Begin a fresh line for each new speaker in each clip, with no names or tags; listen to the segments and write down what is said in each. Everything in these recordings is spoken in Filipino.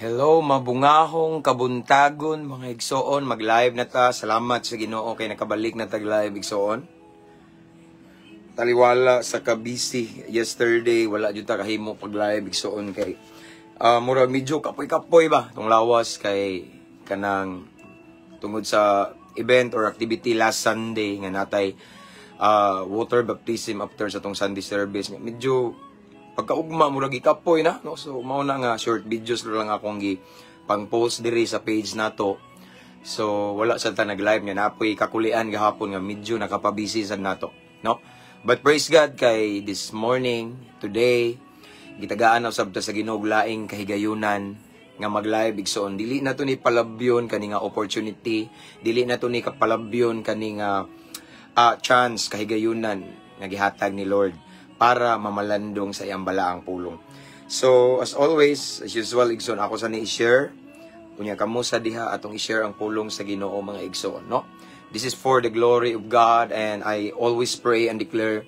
Hello, mabungahong kabuntagon, mga igsoon, mag-live na ta. Salamat sa Ginoo kay nakabalik na tag-live igsoon. Taliwala sa kabisi yesterday, wala jud ta kahimo pag-live igsoon kay murag medyo kapoy-kapoy ba tong lawas kay kanang tungod sa event or activity last Sunday nga natay water baptism after sa tong Sunday service. Medyo pagkaugma murag ikapoy na, no? So mao na nga short videos lang akong pang-post diri sa page nato. So wala sa ta nag-live nga napoy kakulian gahapon nga medyo nakapabisi sad nato, no? But praise God kay this morning, today, gitagaan na usab ta sa Ginoo laing kahigayunan nga mag-live igsoon. Dili na to ni palabyon kani nga opportunity, dili na to ni kapalabyon kani nga chance kahigayunan nga gihatag ni Lord para mamalandong sa iyang balaang pulong. So, as always, as usual, igsoon, ako sa ni-share. Kunya kamo sa diha, atong i-share ang pulong sa Ginoo mga igsoon, no? This is for the glory of God, and I always pray and declare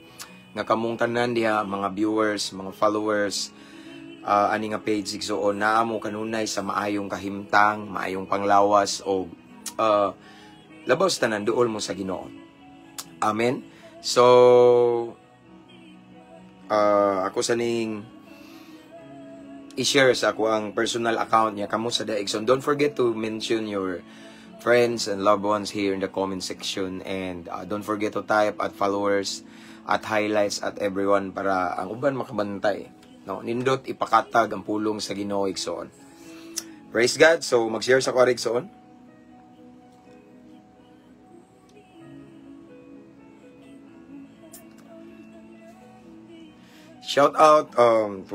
nga kamong tanan diha, mga viewers, mga followers, ani nga page igsoon, naamo kanunay sa maayong kahimtang, maayong panglawas, o labaw sa tanan, duol mo sa Ginoo. Amen? So, ako sa ning i-share sa ako ang personal account niya kamo sa Daigson. Don't forget to mention your friends and loved ones here in the comment section, and don't forget to type at followers at highlights at everyone para ang uban makabantay, no? Nindot ipakatag ang pulong sa Ginoo igsoon. Praise God. So mag-share sa ko igsoon. Shout out 29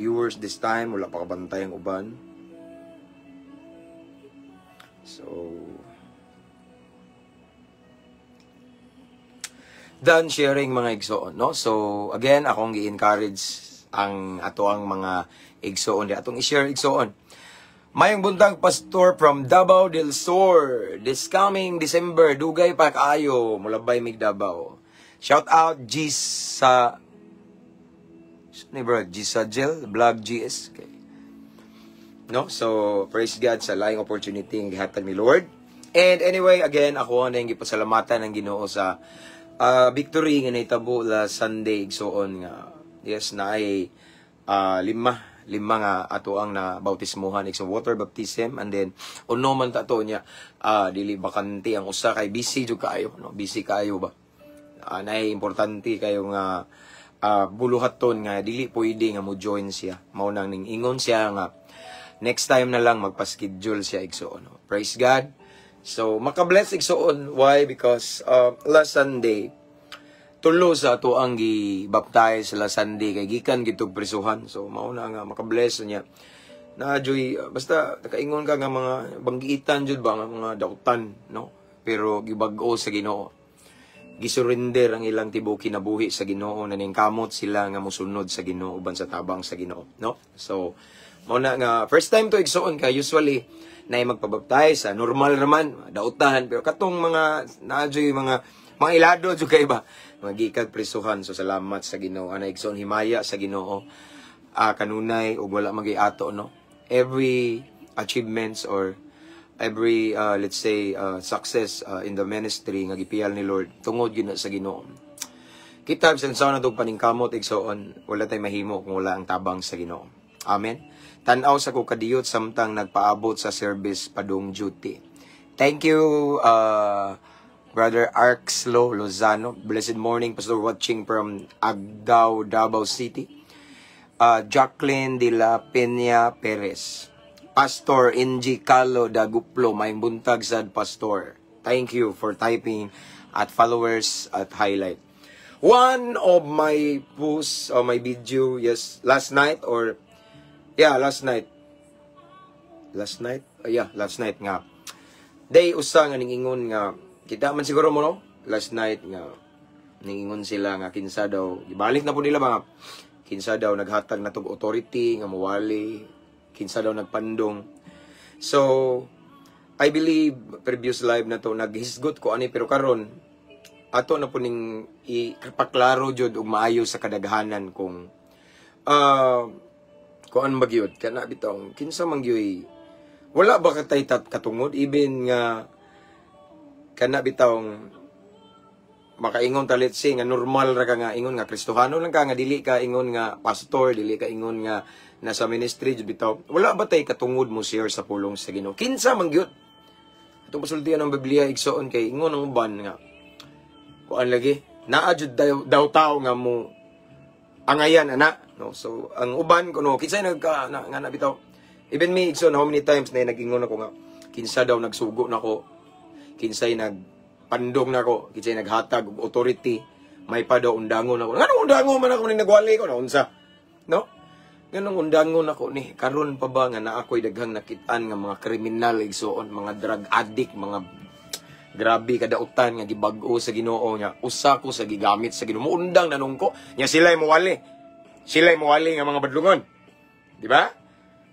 viewers this time. Wala pa kabantay ang uban. So done sharing mga igsoon, no? So again, akong gi-encourage ang atoang mga igsoon di atong i-share igsoon. Mayong buntag pastor from Davao del Sur. This coming December, dugay pa kaayo mulabay mig Davao. Shout out Gis sa ni bro, Gisagel, Vlog GS. Okay. No? So, praise God sa laing opportunity ng gihatag ni Lord. And anyway, again, ako na yung gipasalamatan ng Ginoo sa victory nga naitabo la Sunday igsoon nga. Yes, na ay lima nga ato ang na bautismuhan igsoon water baptism, and then uno man ta to niya dili bakante ang usa kay busy jud kaayo, no? Busy kaayo ba? Naay importante kayo nga buluhaton nga dili pwede nga mo join siya. Mao nang ning ingon siya nga next time na lang magpa-schedule siya igsoon. No? Praise God. So maka-bless igsoon. Why? Because last Sunday tulo sa ato ang gi-baptize last Sunday kay gikan gitog prisuhan. So mao na nga maka-bless niya. Na joy basta nakaingon ka nga mga banggiitan jud ba nga mga dautan, no? Pero gibag-o sa Ginoo. Gisurrender ang ilang tibuok kinabuhi sa Ginoo, naning kamot sila nga mosunod sa Ginoo uban sa tabang sa Ginoo, no? So mao na nga first time to igsoon ka usually nay magpabaptize normal naman daotahan, pero katong mga naadyoy mga ilado jud kay ba magikag prisuhan. So salamat sa Ginoo ana igsoon, himaya sa Ginoo kanunay ug wala magiato, no? Every achievements or every let's say success in the ministry nga gipiyal ni Lord tungod gyud sa Ginoo. Kita bisan sa natong paningkamot igsoon, wala tay mahimo kung wala ang tabang sa Ginoo. Amen. Tan-aw sa ko kadiyot samtang nagpaabot sa service padung duty. Thank you Brother Arkslo Lozano. Blessed morning, Pastor, watching from Agdao, Davao City. Jacqueline de la Peña Perez. Pastor NG Calo Daguplo, may buntag sad Pastor. Thank you for typing at followers at highlight. One of my posts or my video, yes, last night last night nga. Day usa nga ningingon nga kita man siguro mo, no? Last night nga ningingon sila nga kinsa daw ibalik na po nila mga kinsa daw naghatag na tog authority nga mawali, kinsa daw nagpandong. So I believe previous live na to naghisgot ko ani, pero karon ato na po ning ipaklaro jud og maayo sa kadaghanan kung kuan magyud kana bitong kinsa man gyud wala ba katay katungod even nga kana bitong makaingon talit si nga normal ra ka nga ingon nga Kristohano lang ka nga dili ka ingon nga pastor, dili ka ingon nga nasa ministry jud bitaw. Wala ba tay katungod mo share sa pulong sa Ginoo? Kinsa man gyud. Itong pasultihan ng Biblia igsoon kay ingon ang uban nga kuan lagi naa jud daw tao nga mo angayan ana no. So ang uban kuno kinsay nagka nga na bitaw. Even me igsoon how many times na nag-ingon ako nga kinsa daw nagsugo nako, kinsay nagpandong nako, kinsay naghatag og authority, may pa daw undangon ako. Nganong undangon man ako ni nagwali ko na unsa? No? Nganong undangon ako ni karon pa ba nga na ako'y daghang nakitaan nga mga kriminal igsoon, mga drug addict, mga grabe kadautan nga gibag-o sa Ginoo nya. Usa ko sa gigamit sa Ginoo. Undang nanong ko nya sila'y mawali. Sila'y mawali nga mga badlungon. Di ba?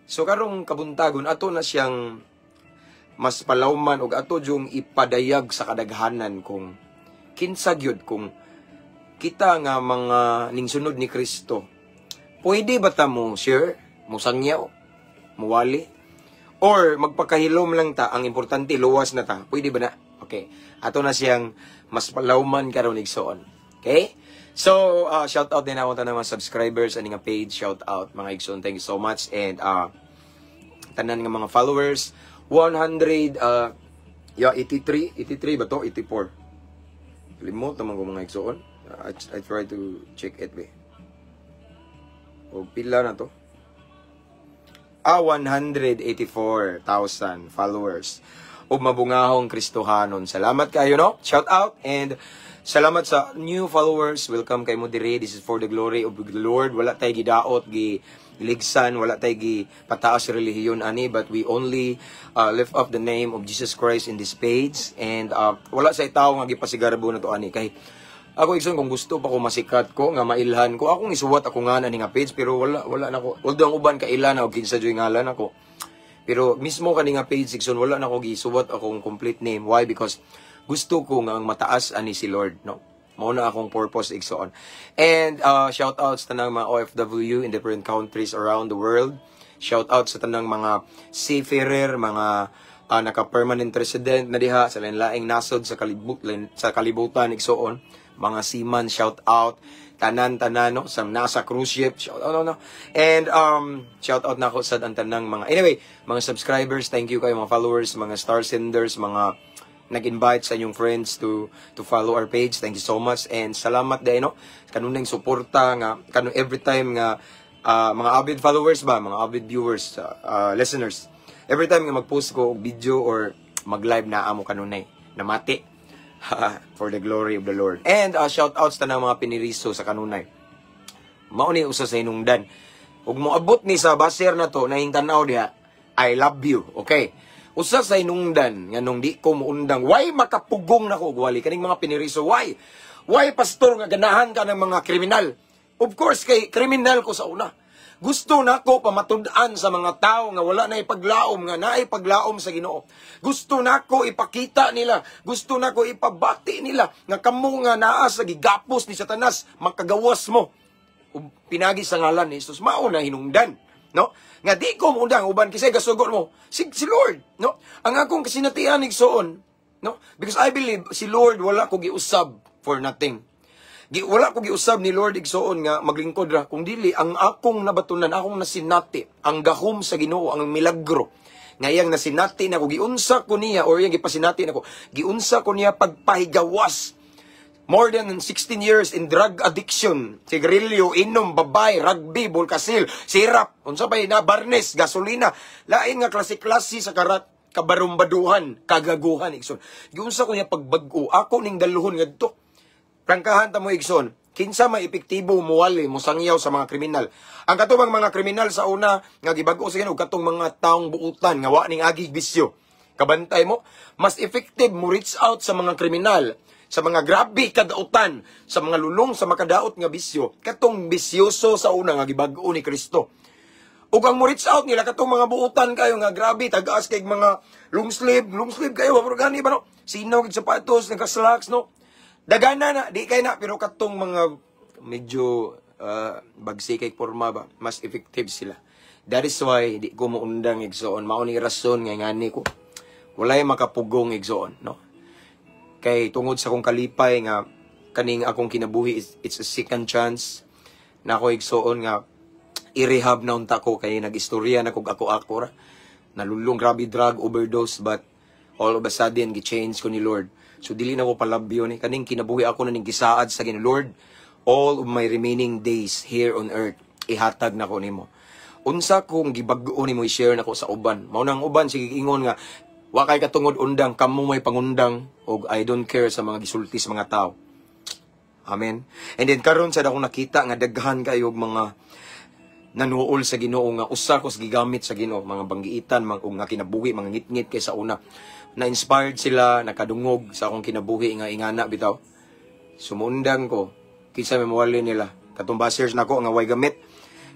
So karong kabuntagon ato na siyang mas palawman og ato jung ipadayag sa kadaghanan kung kinsa gyud kung kita nga mga ningsunod ni Kristo. Pwede ba ta mo share, mo sangyaw, muwali? Or magpakahilom lang ta, ang importante luwas na ta. Pwede ba na? Okay. Ato na siyang mas palawman karon igsoon. Okay? So, shout out din ako ng mga subscribers ani nga page, shout out mga igsoon. Thank you so much and tanan nga mga followers 100 83 ba to? 84. Limot naman ko mga igsoon. I try to check it be. O pila na to? 184,000 followers. O mabungahong Kristohanon. Salamat kayo, no? Shout out and salamat sa new followers. Welcome kay mo dire. This is for the glory of the Lord. Wala tayo gidaot, giligsan, wala tayo gipataas relihiyon ani, but we only lift up the name of Jesus Christ in this page. And wala sa tao nga gipasigarbo na to ani. Kay ako igsoon kung gusto pa ko masikat ko nga mailhan ko akong isuwat ako nga na ni nga page pero wala na ko. Although ang uban kailan og kinsa joy ngalan ako. Pero mismo kani nga page igsoon wala na ko gisuwat akong complete name. Why? Because gusto ko nga ang mataas ani si Lord, no. Mao na akong purpose igsoon. And shout out sa tanang mga OFW in different countries around the world. Shout out sa tanang mga seafarer, mga naka-permanent resident na diha sa lain-laing nasod sa kalibutan igsoon. Mga seaman, shout out. Tanan-tanan, no? Sa nasa cruise ship, shout out, no? And, shout out na ako sa tanang mga, anyway, mga subscribers, thank you kayo, mga followers, mga star senders, mga nag-invite sa inyong friends to follow our page. Thank you so much. And salamat din, no? Kanunang suporta nga, every time nga, mga avid followers ba, mga avid viewers, listeners, every time nga mag-post ko video or mag-live na amo kanunay, namati. For the glory of the Lord. And shout outs ta ng mga piniriso sa kanunay. Mao ni usa sa hinungdan. Ug moabot ni sa baser na to na hingtanaw diha, I love you. Okay. Usa sa hinungdan nganong di ko muundang. Why makapugong nako gwali kaning mga piniriso? Why? Why pastor nga ganahan ka ng mga kriminal? Of course kay kriminal ko sa una. Gusto nako pamatud-an sa mga tao nga wala na ipaglaom, nga naay paglaom sa Ginoo. Gusto nako ipakita nila, gusto nako ipabati nila nga kamo nga naa sa gigapos ni Satanas, makagawas mo. Pinagi sa ngalan ni Jesus, mao na hinungdan, no? Nga di ko muundang uban kisay gasugot mo si Lord, no? Ang akong kasinatian igsoon, no? Because I believe si Lord wala ko giusab for nothing. Wala ko giusab ni Lord igsoon nga maglingkod ra kung dili ang akong nabatunan, akong nasinati ang gahom sa Ginoo, ang milagro nga iyang nasinati nako, giunsa ko niya or iyang gipasinati nako, giunsa ko niya pagpahigawas more than 16 years in drug addiction, sigarilyo, inom, babay, rugby, bulkasil, sirap, unsa pa na barnes, gasolina, lain nga klase-klase sa kabarumbaduhan, kagaguhan igsoon. Giunsa ko niya pagbag-o, ako ning daluhon ngadto. Prangkahan ta mo igsoon, kinsa may epektibo muwali mo sangyaw sa mga kriminal. Ang katubang mga kriminal sa una nga gibag-o sa Ginoo katong mga taong buutan nga wa ning agig bisyo. Kabantay mo, mas effective mo reach out sa mga kriminal, sa mga grabe kadautan, sa mga lulong sa makadaot nga bisyo, katong bisyoso sa una nga gibag-o ni Kristo. Ug ang mo reach out nila katong mga buutan kayo nga grabe tagaas kay mga long sleeve kayo, pero gani ba no? Sinaw kag sapatos, naka-slacks no? Dagana na, di kay na, pero katong mga medyo bagsi kay forma ba, mas effective sila. That is why di ko muundang igsoon. Mao ni rason nga ngani ko walay makapugong igsoon, no? Kay tungod sa akong kalipay nga kaning akong kinabuhi it's a second chance na ako igsoon nga i-rehab na unta ko kay nagistorya na kog ako ra. Nalulong grabe drug overdose but all of a sudden gi-change ko ni Lord. So dili na ko palabyo ni kaning kinabuhi ako na ning gisaad sa Ginoo. Lord, all of my remaining days here on earth ihatag na ko nimo. Unsa kung gibag-o nimo i-share nako sa uban. Mao nang uban sige ingon nga wa kay katungod undang kamo may pangundang og I don't care sa mga gisulti sa mga tao. Amen. And then karon sa akong nakita nga daghan kayo mga nanuol sa Ginoo nga usa ko gigamit sa Ginoo, mga banggiitan, mga nga kinabuhi, mga ngit-ngit kay sa una. Na-inspired sila, nakadungog sa akong kinabuhi nga ingana bitaw. Sumundang ko kinsa may mawali nila. Katong bashers nako nga way gamit.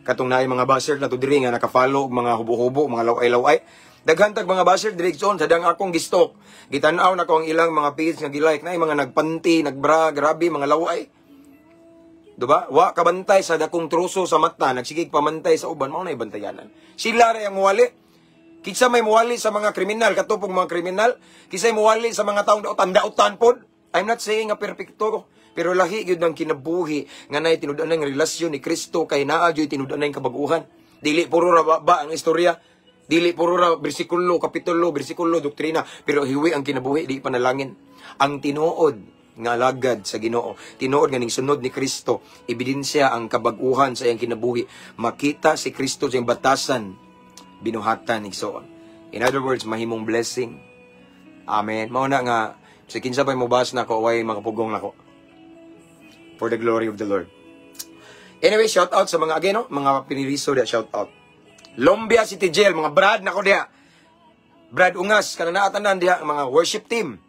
Katong naay mga bashers na to diri nga naka-follow og mga hubo-hubo, mga laway-laway. Daghan tag mga basher direksyon sa dang akong gistok. Gitanaw na ko ang ilang mga page nga gilike na mga nagpanti, nagbra, grabe mga laway. Diba? Wa kabantay sa dakong truso sa mata, nagsigig pamantay sa uban, mao na ibantayanan. Sila ray ang muwali. Kinsa may muwali sa mga kriminal, katupong mga kriminal, kinsa may muwali sa mga taong tanda-utan pod. I'm not saying nga perpekto ko, pero lahi gyud ang kinabuhi nga nay tinud-an ang relasyon ni Kristo kay naa gyud tinud-an ang kabaguhan. Dili puro ra ba ang istorya. Dili puro ra bersikulo, kapitulo, bersikulo, doktrina, pero hiwi ang kinabuhi, di panalangin. Ang tinuod nga alagad sa Ginoo, tinuod nga ning sunod ni Kristo, ebidensya ang kabaguhan sa iyang kinabuhi. Makita si Kristo sa iyang batasan, binuhatan igsoon. In other words, mahimong blessing. Amen. Mao na nga sa kinsa pay mobas na ko way makapugong nako. For the glory of the Lord. Anyway, shout out sa mga again, no? Mga piniriso da shout out. Lombia City Jail, mga brad nako diha. Brad Ungas, kananaatanan diha mga worship team.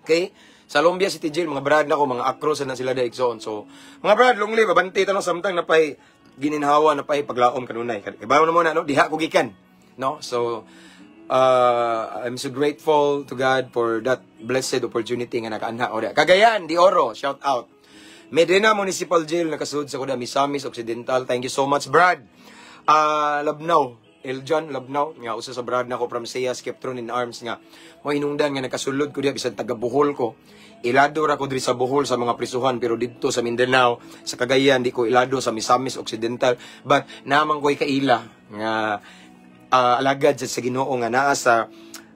Okay? Sa Lombia City Jail, mga brad nako, mga acros na sila daigsoon. So, mga brad, lungli, babanti tanong samtang napay gininhawa, napay paglaom kanunay. Ibaw na muna, no? Diha ko gikan. No? So, I'm so grateful to God for that blessed opportunity nga nakaanha. O diha. Cagayan, Di Oro, shout out. Medina Municipal Jail, nakasud sa kuda, Misamis Occidental. Thank you so much, Brad. Labnaw, Eljan, Labnaw, nga usa sa brad nako from Saya Skeptron in Arms nga mo hinungdan nga nakasulod ko diha bisan taga Bohol ko. Ilado ra ko diri sa Bohol sa mga prisuhan pero didto sa Mindanao, sa Cagayan di ko ilado sa Misamis Occidental, but naman ko'y kaila nga alagad sa Ginoo nga naa sa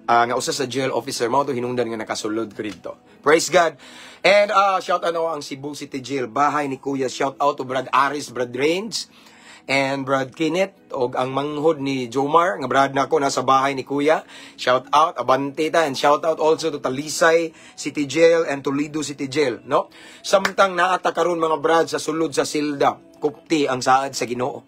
nga usa sa jail officer mao to hinungdan nga nakasulod ko didto. Praise God. And shout out ang Cebu City Jail, bahay ni Kuya. Shout out to Brad Aris, Brad Range, and Brad Kenneth, o ang manghod ni Jomar, nga brad na ako, nasa bahay ni Kuya. Shout out, Abantita, and shout out also to Talisay City Jail and Toledo City Jail, no? Samtang naata karon mga brad sa sulod sa silda, kupti ang saad sa Ginoo.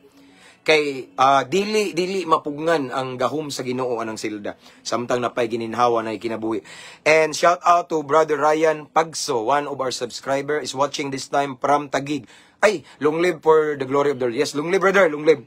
Kay dili mapugnan ang gahom sa Ginoo anang silda. Samtang napay gininhawa na kinabuhi. And shout out to Brother Ryan Pagso, one of our subscriber is watching this time from Taguig. Ay, long live for the glory of the Lord. Yes, long live brother, long live.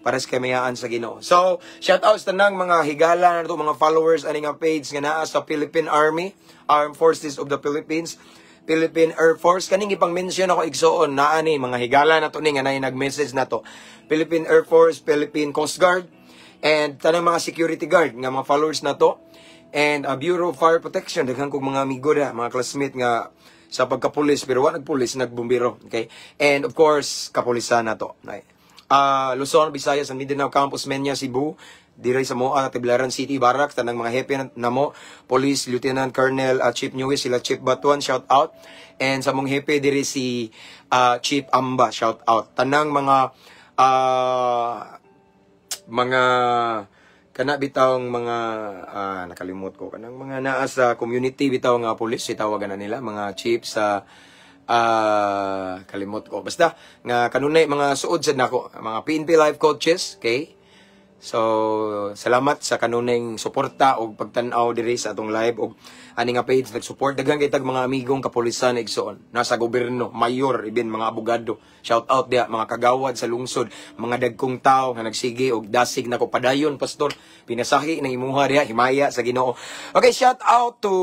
Para sa kamayaan sa Ginoo. So, shout out sa tanang mga higala na ito, mga followers, aning nga page nga naa sa Philippine Army, Armed Forces of the Philippines, Philippine Air Force. Kaning ipang mention ako igsoon, naa ni, mga higala na to ni, nga na nag-message na to. Philippine Air Force, Philippine Coast Guard, and tanang mga security guard, nga mga followers na to. And Bureau of Fire Protection, daghan kong mga amigo na, mga classmate nga, sa pagkapulis, pero wala nagpulis, nagbumbiro. Okay? And of course, kapulisan na to. Okay? Luzon, Visayas, and Mindanao Campus, Menya, Cebu, dire sa Moa, Tiblaran City, Barracks, tanang mga hepe na mo, Police, Lieutenant Colonel, Chief Newis, sila Chief Batuan, shout out. And sa mong hepe, dire si Chief Amba, shout out. Tanang mga kana bitawng mga nakalimot ko kanang mga naa sa community bitaw nga police itawagan na nila mga chief sa kalimot ko basta nga kanunay mga suod sad nako mga PNP life coaches. Okay, so salamat sa kanunayng suporta og pagtan-aw diri sa atong live og ani nga page nag-support daghan kay tag mga amigong kapulisan igsoon nasa gobyerno, mayor, even mga abogado. Shout out dia mga kagawad sa lungsod, mga dagkong tao nga nagsige og dasig nako padayon pastor, pinasahi ng imuha diha himaya sa Ginoo. Okay, shout out to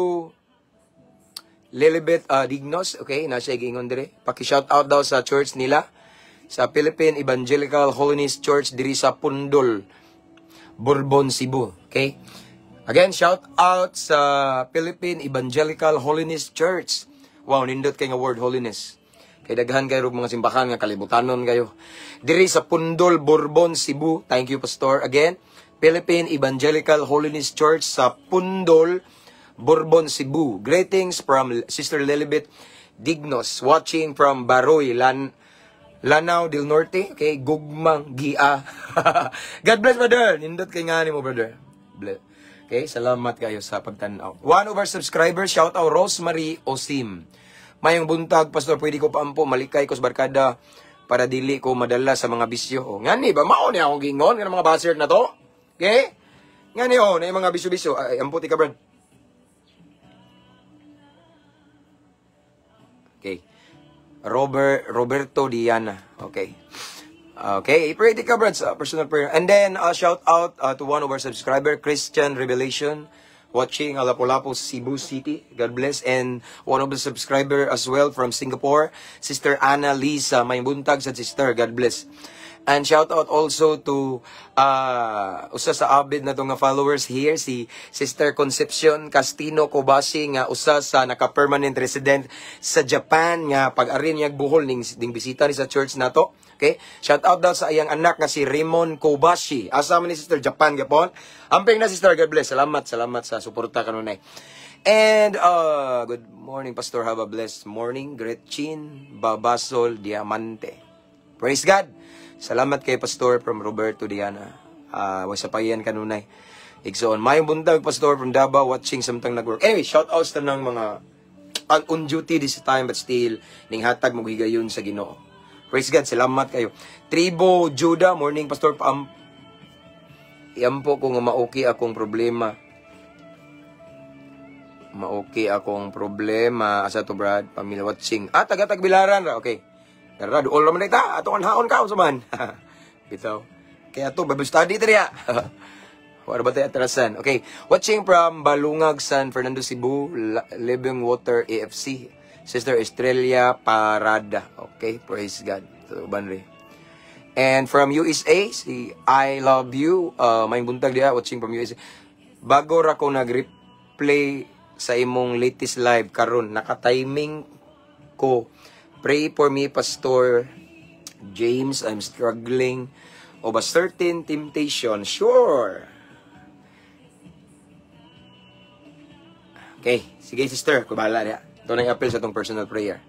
Lilibet Dignos, okay, na siya giingon dire. Paki shout out daw sa church nila sa Philippine Evangelical Holiness Church diri sa Pundol, Bourbon, Cebu. Okay? Again, shout out sa Philippine Evangelical Holiness Church. Wow, nindot kay nga word holiness. Kay daghan kayo mga simbahan nga kalibutanon kayo. Diri sa Pundol, Bourbon, Cebu. Thank you, Pastor. Again, Philippine Evangelical Holiness Church sa Pundol, Bourbon, Cebu. Greetings from Sister Lilibet Dignos, watching from Baroy, Lanao del Norte. Okay, Gugmang, Gia. God bless, brother. Nindot kay nga ni mo, brother. Bless. Okay, salamat kayo sa pagtanaw. One of our subscribers, shout out Rosemary Osim. Mayong buntag, Pastor, pwede ko paampo, malikay ko sa barkada para dili ko madala sa mga bisyo. O, nga ni ba, maon niya akong gingon, nga mga bastard na to? Okay? Nga ni, na yung mga bisyo-bisyo. Ay, amputi ka, Brad. Okay. Roberto Diana. Okay. Okay, pray ka, Brad, sa personal prayer. And then, shout out to one of our subscriber, Christian Revelation, watching Lapu-Lapu, Cebu City. God bless. And one of the subscriber as well from Singapore, Sister Anna Lisa. May buntag sa sister. God bless. And shout out also to usa sa abid na itong followers here, si Sister Concepcion Castino Kobashi, nga usa sa naka-permanent resident sa Japan, nga pag-arin niyag buhol ning bisita ni sa church na to. Okay? Shout out daw sa iyang anak nga si Raymond Kobashi. Asa man ni Sister Japan gapon. Amping na Sister, God bless. Salamat sa suporta kanunay. And good morning, Pastor. Have a blessed morning. Gretchen Babasol Diamante. Praise God. Salamat kay Pastor from Roberto Diana. Wasapayan kanunay. Igsoon. Mayong buntag, Pastor from Davao, watching samtang nag-work. Anyway, shout outs na ng mga on duty this time but still ning hatag maghigayon sa Ginoo. Praise God, salamat kayo. Tribo Judah, morning, Pastor. Iampo ko nga maoki akong problema. Maoki akong problema. Asa to, Brad? Pamilya watching. Taga-Tagbilaran. Okay. Garado, all naman ita. Ato kan haon ka, saman. Bitaw. Kaya to, Bible study ito niya. Wala ba tayo atrasan? Okay. Watching from Balungag, San Fernando, Cebu, Living Water, AFC. Sister Estrella Parada. Okay, praise God. So, banri. And from USA, si I Love You. May buntag diya, watching from USA. Bago ra ko nag-replay sa imong latest live karon, naka-timing ko. Pray for me, Pastor James. I'm struggling of a certain temptation. Sure. Okay, sige sister, kubahala diya. Ito na yung appeal sa itong personal prayer.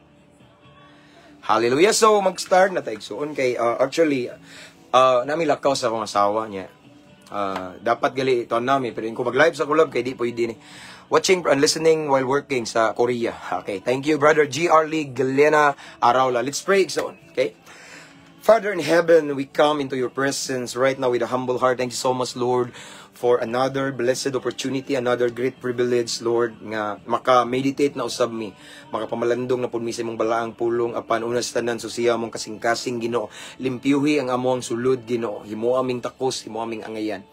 Hallelujah. So, mag-start na tayo. So, kay, actually, namin lakaw sa akong asawa niya. Dapat gali ito namin. Pero kung mag-live sa kulab, kay di pwede ni. Watching and listening while working sa Korea. Okay, thank you, Brother G.R. Lee Galena Araula. Let's pray. So, okay. Father in heaven, we come into your presence right now with a humble heart. Thank you so much, Lord, for another blessed opportunity, another great privilege, Lord, nga maka-meditate na usab mi, makapamalandong na pud mi sa imong balaang pulong apan una sa tanan susiya mong kasing-kasing Ginoo, limpyuhi ang among sulod Ginoo, himo aming takos, himo aming angayan.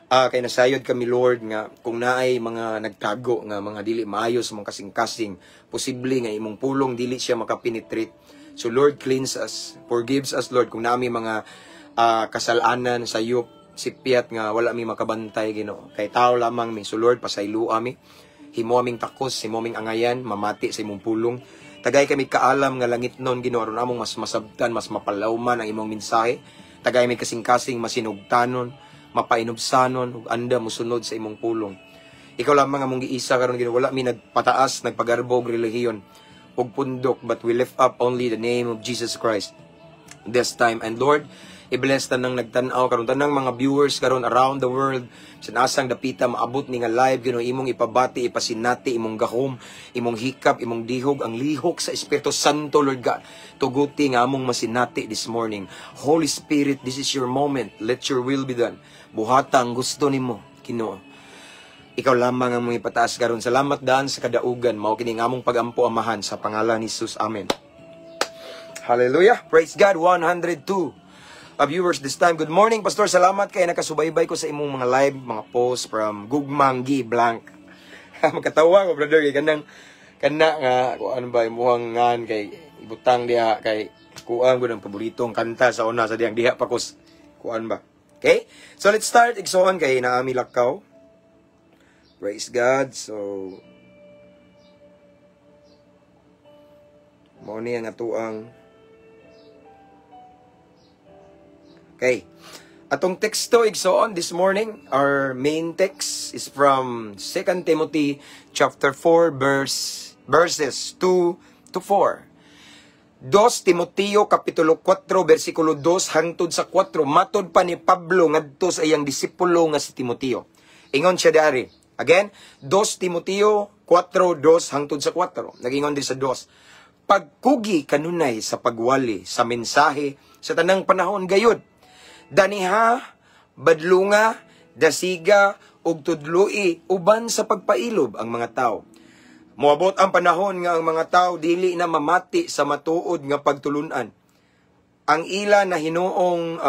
Kay nasayod kami, Lord, nga kung naay mga nagtago nga mga dili maayo sa mong kasing-kasing, posible nga imong pulong dili siya makapenetrate. So Lord, cleanse us, forgives us, Lord, kung nami mga kasalanan sa iyo, sipiat nga wala mi makabantay Ginoo. Kay tao lamang mi. So Lord, pasaylo ami. Himo aming takos, himo aming angayan, mamati sa imong pulong. Tagay kami kaalam nga langit non Ginoo, aron among mas masabtan, mas mapalawman ang imong mensahe. Tagay mi kasing-kasing masinugtanon, mapainubsanon ug anda mosunod sa imong pulong. Ikaw lamang among giisa karon Ginoo, wala mi nagpataas, nagpagarbog relihiyon ug pundok, but we lift up only the name of Jesus Christ this time. And Lord, i-bless tanang nagtanaw karon, tanang mga viewers karon around the world, sa nasang dapita maabot ni nga live Ginoo, imong ipabati, ipasinati, imong gahom, imong hikap, imong dihog, ang lihok sa Espiritu Santo, Lord God, tuguti nga among masinati this morning. Holy Spirit, this is your moment. Let your will be done. Buhata ang gusto nimo Ginoo. Ikaw lamang ang mong ipataas karon. Salamat daan sa kadaugan, mao kini nga among pagampo amahan sa pangalan ni Jesus. Amen. Hallelujah. Praise God. 102 viewers this time. Good morning, Pastor. Salamat kay nakasubaybay ko sa imong mga live, mga post from Gugmanggi Blank. Magkatawa ko, brother, kay kana nga ano ba imuhang ngan kay ibutang diha kay kuan gud ang paboritong kanta sa una sa diyang diha pa kus kuan ba. Okay? So let's start igsoon kay naami lakaw. Praise God. So mao ni ang atuang okay. Atong teksto igsoon this morning, our main text is from 2 Timothy chapter 4 verses 2 to 4. 2 Timoteo kapitulo 4 bersikulo 2 hangtod sa 4 matod pa ni Pablo ngadto sa iyang disipulo nga si Timoteo. Ingon siya dari. Again, 2 Timoteo 4:2 hangtod sa 4. Nagingon din sa 2. Pagkugi kanunay sa pagwali sa mensahe sa tanang panahon gayud. Daniha, badlunga, dasiga, ug tudloi uban sa pagpailob ang mga tao. Moabot ang panahon nga ang mga tao dili na mamati sa matuod nga pagtulunan. Ang ila na hinuong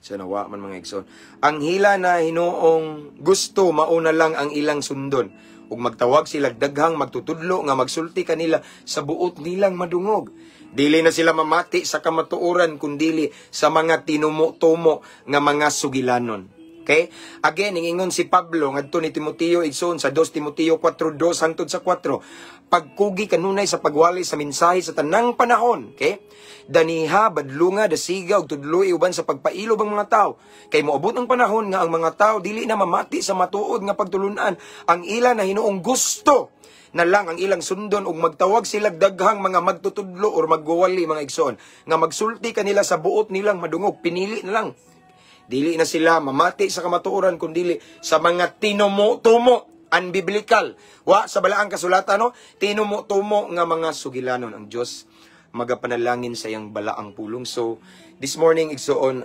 sanawa man mga igsoon. Ang hila na hinuong gusto mauna lang ang ilang sundon ug magtawag sila daghang magtutudlo nga magsulti kanila sa buot nilang madungog. Dili na sila mamati sa kamatuoran kundili sa mga tinumo-tumo nga mga sugilanon. Okay? Again, ingon si Pablo ngadto ni Timoteo igsoon sa 2 Timoteo 4:2 hangtod sa 4. Pagkugi kanunay sa pagwali sa mensahe sa tanang panahon. Okay? Daniha, badlunga, dasiga ug tudloy uban sa pagpailob ang mga tao. Kay moabot ang panahon nga ang mga tao dili na mamati sa matuod nga pagtulunan. Ang ila na hinuong gusto na lang ang ilang sundon ug magtawag sila daghang mga magtutudlo or magwali mga igsoon nga magsulti kanila sa buot nilang madungog. Pinili na lang. Dili na sila mamati sa kamatuoran kundili sa mga tinumo-tumo unbiblical. Wa sa balaang kasulatan no, tinumo-tumo nga mga sugilanon. Ang Dios magapanalangin sa iyang balaang pulong. So this morning igsoon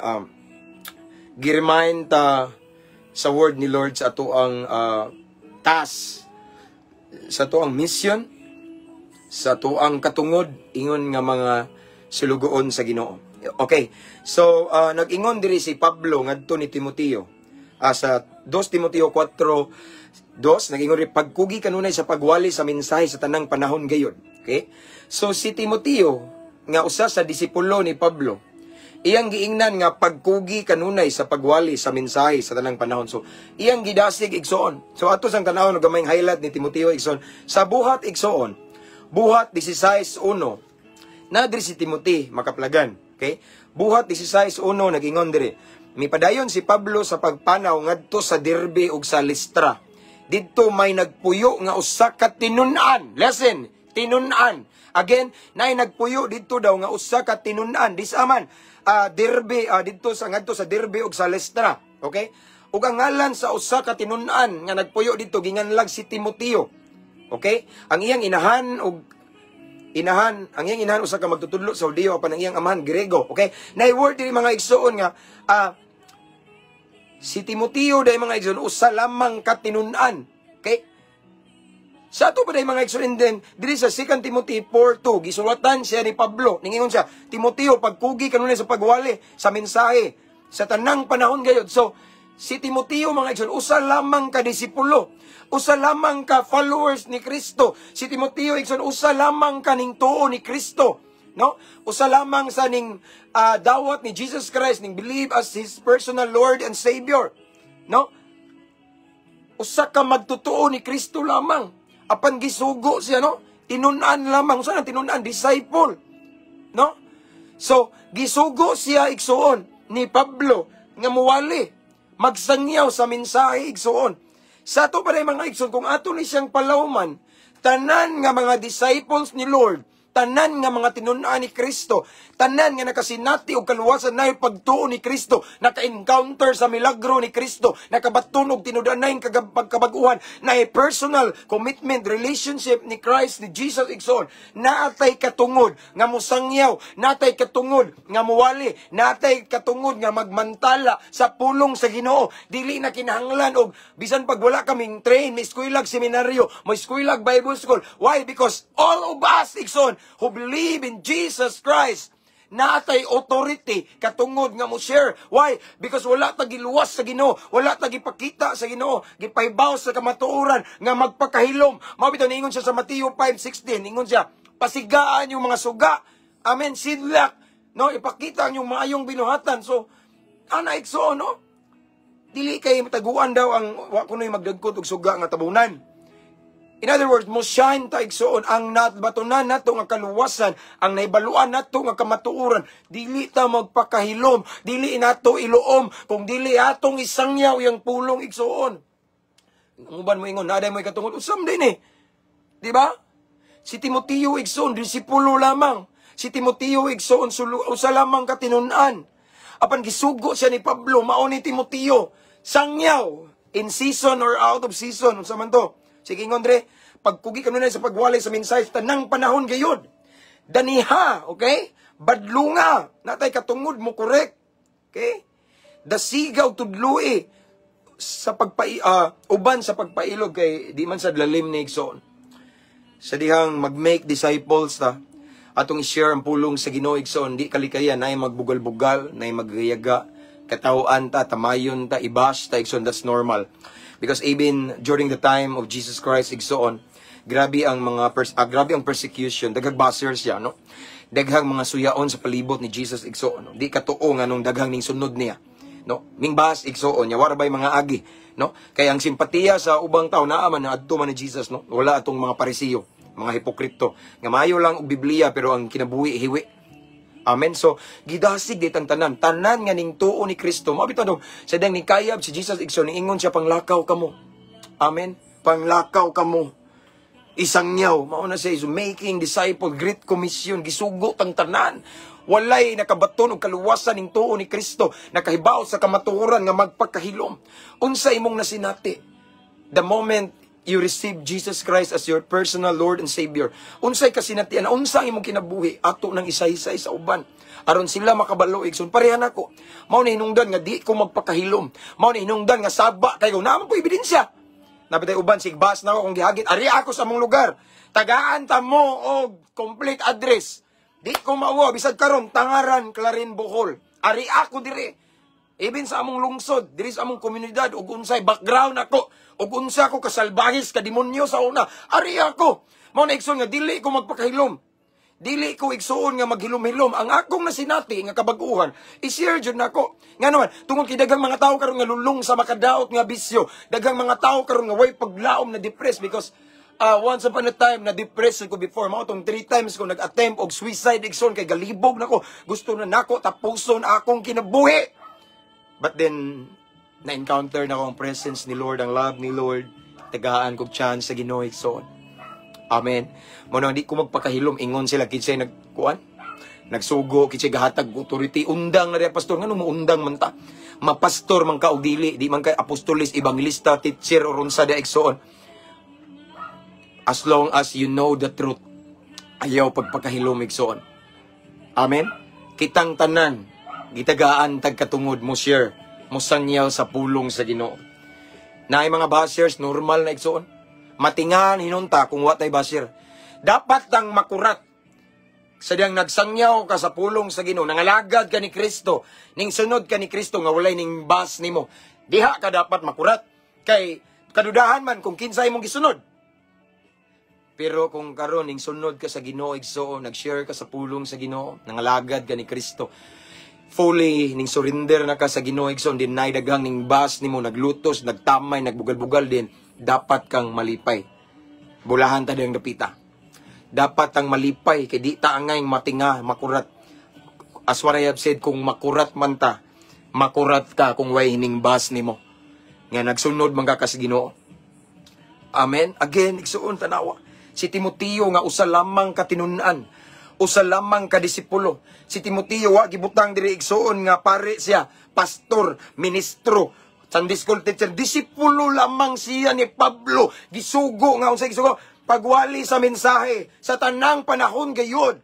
gi-remind ta sa word ni Lord sa ato ang task, sa ato ang mission, sa ato ang katungod ingon nga mga sulugoon sa Ginoo. Okay. So nag-ingon diri si Pablo ngadto ni Timoteo sa 2 Timoteo 4:2 nag-ingon ri pagkugi kanunay sa pagwali sa mensahe sa tanang panahon gayon. Okay? So si Timoteo nga usa sa disipulo ni Pablo, iyang giingnan nga pagkugi kanunay sa pagwali sa mensahe sa tanang panahon. So iyang gidasig igsoon. So ato sang tanawon gamayng highlight ni Timoteo igsoon sa buhat igsoon. Buhat 16:1 na diri si Timothy makaplagan. Okay? Buhat 16:1 nag-ingon diri. Mipadayon si Pablo sa pagpanaw ngadto sa Derbe ug sa Listra. Didto may nagpuyo nga usa ka tinun-an. Listen, tinun-an. Again, nay nagpuyo didto daw nga usa ka tinun-an. Disaman Derbe didto sa ngadto sa Derbe ug sa Listra. Okay? Ug ang ngalan sa usa ka tinun-an nga nagpuyo didto ginganlag si Timoteo. Okay? Ang iyang inahan usa ka magtutudlo sa Judeo apan ang iyang amahan Grego. Okay? Nay word diri mga igsoon nga si Timoteo day mga igsoon usa lamang ka tinun-an. Okay? Sa ato pa day mga igsoon din diri sa 2 Timothy 4:2 gisulatan siya ni Pablo. Ningingon siya, Timoteo pagkugi kanunay sa pagwali sa mensahe sa tanang panahon gayud. So si Timoteo mga igsoon usa lamang ka disipulo. Usa lamang ka followers ni Kristo. Si Timoteo igsoon usa lamang ka ning tuo ni Kristo, no? Usa lamang sa ning dawat ni Jesus Christ, ning believe as his personal Lord and Savior, no? Usa ka magtutuo ni Kristo lamang. Apan gisugo siya, no? Tinun-an lamang. Usa nang tinun-an? Disciple, no? So gisugo siya igsoon ni Pablo nga muwali magsangyaw sa mensahe igsoon. Sa ato pa rin mga igsoon, kung ato ni siyang palawman, tanan nga mga disciples ni Lord, tanan nga mga tinun-an ni Kristo, tanan nga nakasinati o kaluwasan na yung pagtuo ni Kristo, naka-encounter sa milagro ni Kristo, nakabaton og tinudanay pagkabaguhan, na personal commitment, relationship ni Christ, ni Jesus igsoon, naatay katungod nga musangyaw, naatay katungod nga muwali, naatay katungod nga magmantala sa pulong sa Ginoo. Dili na kinahanglan og bisan pag wala kaming train, may eskwela seminaryo, may eskwela Bible school. Why? Because all of us igsoon who believe in Jesus Christ, natay authority katungod nga mo share. Why? Because wala ta giluwas sa Ginoo, wala ta gipakita sa Ginoo, gipaybaw sa kamatuoran nga magpakahilom. Mao bitaw niingon siya sa Mateo 5:16, ingon siya, pasigaan yung mga suga Amen, sidlak, no, ipakita ang yung maayong binuhatan. So, ana igsoon, no? Dili kay mataguan daw ang wa kunoy magdagkot og suga nga tabunan. In other words, mo shine ta igsoon ang natbatunan nato nga kaluwasan, ang naibaluan nato nga kamatuoran. Dili ta magpakahilom, dili nato iluom, kung dili atong isangyaw yang pulong igsoon. Ang uban mo ingon, naday mo ikatungod usam din eh. Di ba? Si Timoteo igsoon, disipulo lamang. Si Timoteo igsoon, usa lamang katinunan. Apan gisugo siya ni Pablo, mao ni Timoteo, sangyaw, in season or out of season, unsa man to. Sige ngondre, pagkugi ka na sa pagwalay sa mensahe, tanang panahon gayod. Daniha, okay? Badlunga, natay katungod mo, correct? Okay? Dasigaw, tudlui, sa uban sa pagpailog kay di man sa lalim ni igsoon. Sa dihang mag-make disciples ta, atong i-share ang pulong sa Ginoo igsoon, di kalikayan, nay magbugal-bugal, nay magriyaga, katawaan ta, tamayon ta, ibash ta igsoon, that's normal. Because even during the time of Jesus Christ igsoon, grabe ang grabe ang persecution, daghang basers siya, no? Daghang mga suyaon sa palibot ni Jesus igsoon, no? Di katuo nga nung daghang ning sunod niya, no? Mingbas igsoon nya wala bay mga agi, no? Kaya ang simpatiya sa ubang tao naa man adto man ni Jesus, no? Wala atong mga parisiyo, mga hipokrito nga maayo lang og Biblia pero ang kinabuhi hiwi. Amen. So gidasig ditang tanan nga ning tuo ni Kristo. Mao bitaw sa dang ni kayab si Jesus igsoon niingon siya panglakaw kamo. Amen. Panglakaw kamo. Isangyaw, mao na siya is making disciple, great commission, gisugo tang tanan. Walay nakabaton og kaluwasan ning tuo ni Kristo, nakahibaw sa kamatuoran nga magpakahilom. Unsa imong nasinati? The moment you receive Jesus Christ as your personal Lord and Savior, unsay kasinatian, unsa ang imong kinabuhi ato nang isa-isa sa uban aron sila makabalo igsoon. Pareha nako, mao ni hinungdan nga di ko magpakahilom, mao ni hinungdan nga saba kayo naman po ebidensya. Napitay uban sigbas na ako kung gihagit, ari ako sa among lugar, tagaan ta mo og complete address, di ko mauwa bisag karon Tangaran, Clarin, Bohol, ari ako dire. Even sa among lungsod, diri sa among komunidad, ug unsay background ako, ug unsa ako kasalbahis, kademonyo sa una, ari ako. Mao na igsoon nga dili ko magpakahilom. Dili ko igsoon nga maghilom-hilom. Ang akong nasinati nga kabag-uhan, i-share jud nako. Nga naman, tungod kay daghang mga tawo karon nga lulong sa makadaot nga bisyo, daghang mga tawo karon nga way paglaom na depressed because once upon a time na depressed ko before. Mao tong 3 times ko nag-attempt og suicide igsoon kay galibog nako. Gusto na nako tapuson akong kinabuhi. But then, na-encounter na ko ang presence ni Lord, ang love ni Lord. Tagaan kong chance sa Ginoo igsoon. Amen. Muna, hindi ko magpakahilom. Ingon sila, kinsay nagkuhan? Nagsugo, kinsay gahatag authority. Undang na rin, pastor. Nga nung undang man ta? Mapastor man ka o dili. Di man ka apostolis, evangelista, teacher, o runsa da igsoon. As long as you know the truth, ayaw pagpakahilom igsoon. Amen. Kitang tanan, gitagaan tagkatungod mo share, mo sanyaw sa pulong sa Ginoo. Na ay mga bashers, normal na igsoon. Matingan hinunta kung watay basher. Dapat tang makurat. Sadyang nagsangyaw ka sa pulong sa Ginoo, nangalagad ka ni Kristo, ning sunod ka ni Kristo nga walay ning bas nimo. Diha ka dapat makurat. Kay kadudahan man kung kinsay mong gisunod. Pero kung karon ning sunod ka sa Ginoo igsoon, nag-share ka sa pulong sa Ginoo, nangalagad ka ni Kristo, fully ning surrender na ka sa Ginoo igsoon, din nay daghang ning bas nimo naglutos, nagtamay, nagbugal-bugal din, dapat kang malipay. Bulahan ta dang dapita. Dapat ang malipay kay di ta angay matinga, makurat. As what I have said, kung makurat man ta, makurat ka kung way ning bas nimo. Nga nagsunod man ka sa Ginoo. Amen. Again, igsoon tanawa. Si Timoteo nga usa lamang katinunan, usa lamang kadisipulo. Si Timoteo wa gibutang diri igsoon nga pare siya, pastor, ministro, Sunday school teacher, disipulo lamang siya ni Pablo. Gisugo nga unsay gisugo, pagwali sa mensahe sa tanang panahon gayud.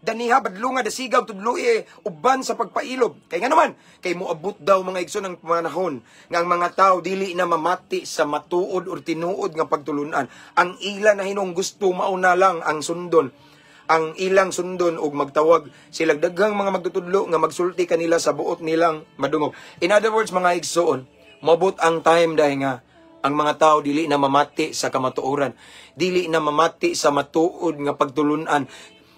Daniha badlunga dasigaw tudloi uban sa pagpailob. Kay nga naman, kay moabot daw mga igsoon ng panahon nga ang mga tao dili na mamati sa matuod or tinuod nga pagtulunan. Ang ila na hinong gusto mauna lang ang sundon. Ang ilang sundon og magtawag sila daghang mga magtutudlo nga magsulti kanila sa buot nilang madungog. In other words, mga igsoon, mabot ang time dahil nga ang mga tao dili na mamati sa kamatuoran, dili na mamati sa matuod nga pagtulunan.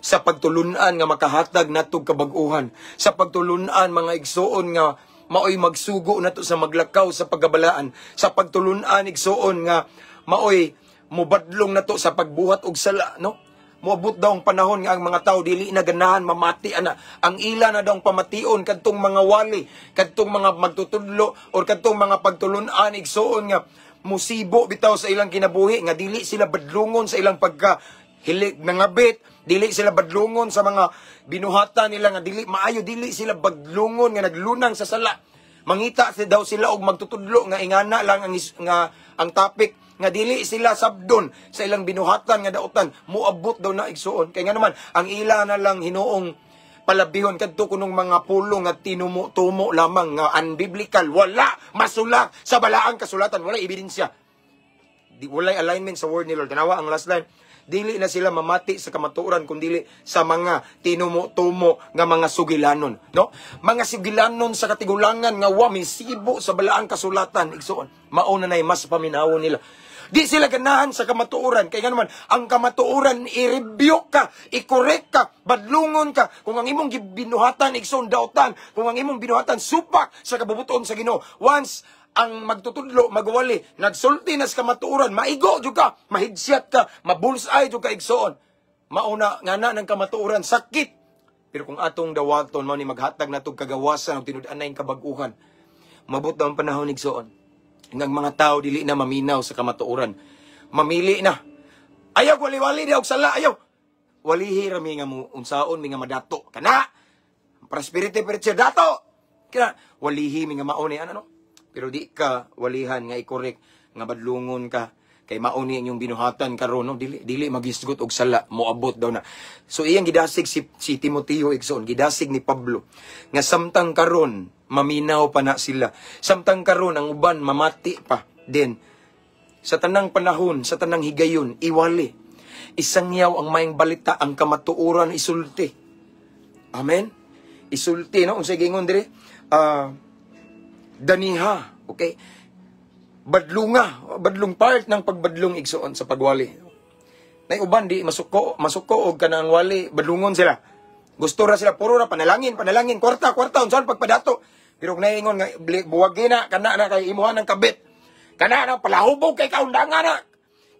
sa pagtulunan nga makahatag natog kabag-uhan, sa pagtulunan mga igsoon nga maoy magsugo nato sa maglakaw sa paggabalaan, sa pagtulunan igsoon nga maoy mubadlong nato sa pagbuhat og sala, no? Moabot daw ang panahon nga ang mga tao dili na ganahan mamati ana. Ang ila na daw pamation kadtong mga wali, kadtong mga magtutudlo or kadtong mga pagtulunan igsoon nga musibo bitaw sa ilang kinabuhi nga dili sila badlungon sa ilang pagka hilig nangabit, dili sila badlungon sa mga binuhatan nila nga dili maayo, dili sila badlungon nga naglunang sa sala. Mangita daw sila og magtutudlo nga ingana lang ang topic nga dili sila sabdon sa ilang binuhatan nga dautan, muabot daw na igsuon. Kay nga naman ang ila na lang hinuong palabihon kadto kunong mga pulong nga tinumo-tumo lamang nga unbiblical, wala masula sa balaang kasulatan, wala ebidensya. Walay alignment sa word ni Lord. Tanawa ang last line. Dili na sila mamati sa kamatuoran kundi sa mga tinumo-tumo nga mga sugilanon, no? Mga sugilanon sa katigulangan nga wa misibo sa balaang kasulatan igsoon. Mauna nay mas paminawon nila. Di sila ganahan sa kamatuoran. Kaya nga naman, ang kamatuoran, i-review ka, i-correct ka, badlungon ka. Kung ang imong binuhatan, igsoon dautan. Kung ang imong binuhatan, supak sa kabubuton sa Ginoo. Once ang magtutudlo, magwali, nagsulti na sa kamatuoran, maigo jud ka, mahigsyat ka, mabulsay jud ka igsoon. Mauna nga na ng kamatuoran, sakit. Pero kung atong dawaton, mao ni maghatag natog kagawasan og tinud-anay kabag-uhan. Mabot daw ang panahon igsoon. Ngang mga tao dili na maminaw sa kamatuoran. Mamili na. Ayaw wali-wali di og sala, ayaw. Walihi rami nga mo unsaon mi nga madato. Kana prosperity perche dato. Kana walihi mi nga mauni ano. Pero di ka walihan nga i-correct nga badlungon ka kay mauni inyong binuhatan karon, no? Dili magisgot og sala, moabot daw na. So iyang gidasig si Timoteo igsoon, gidasig ni Pablo nga samtang karon maminaw pa na sila. Samtang karon ang uban mamati pa din. Sa tanang panahon, sa tanang higayon, iwali. Isangyaw ang maayong balita, ang kamatuoran isulti. Amen. Isulti, no? Unsay gingon dire? Daniha, okay? Badlong part ng pagbadlong igsoon sa pagwali. Nay uban di masuko og kanang wali, badlungon sila. Gusto ra sila puro ra panalangin, kwarta unsaon pagpadato. Pero naingon nga buwagi na kana na kay imuhan ng kabit. Kana na palahubog kay kaundangan na.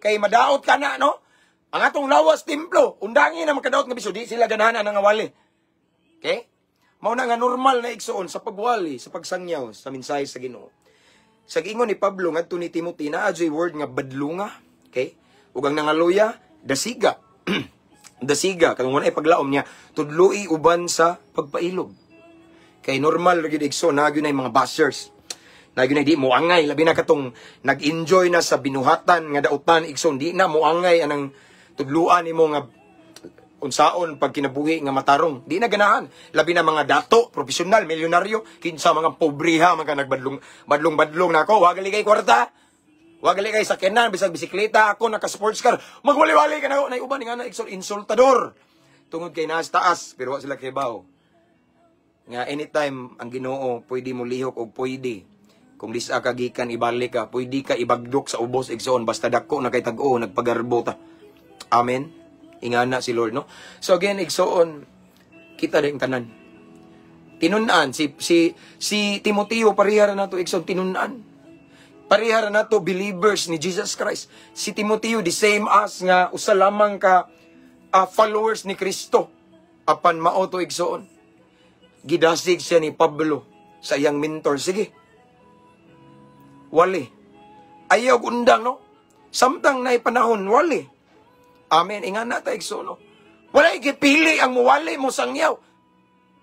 Kay madaot kana, no? Ang atong lawas templo, undangin na makadaot nga biso di sila ganahan nga wali. Okay? Mao na nga normal na igsoon sa pagwali, sa pagsangyaw sa mensahe sa Ginoo. Sa giingon ni Pablo ngadto ni Timothy naa adtoy word nga badlunga, okay? Ug ang nangaluya, dasiga. Dasiga kung wala ay paglaom niya, tudloi uban sa pagpailog. Kay normal gyud igsoon na gyud mga bashers. Na gyud di mo angay labi na katong nag-enjoy na sa binuhatan nga dautan igsoon, di na mo angay anang tudluan nimo nga unsaon pag kinabuhi nga matarong. Di na ganahan. Labi na mga dato, profesional, milyonaryo, kinsa mga pobriha, mga badlong na ako. Wagali kay kwarta. Wagali kay sakyanan, bisag bisikleta, ako naka-sports car. Magwali-wali ka na ako. Naiuban nga na insultador. Tungod kay naas taas, pero wa sila kay baw. Nga anytime ang Ginoo pwede mo lihok o pwede. Kung lisa ka gikan ibalik ka, pwede ka ibagdok sa ubos igsoon basta dako na kay tag-o nagpagarbo ta. Amen. Ingana si Lord, no? So again, igsoon, kita rin tanan. Tinunan, si Timoteo, parihara na to, igsoon, tinunan. Parihara na to, believers ni Jesus Christ. Si Timoteo, the same as nga, usa lamang ka followers ni Kristo. Apan mao to, igsoon. Gidasig siya ni Pablo sa iyang mentor. Sige, wali. Ayaw undang, no? Samtang na panahon, wali. Amen. Ingan na tayo, no? Wala ikipili ang muwali mo sangyaw.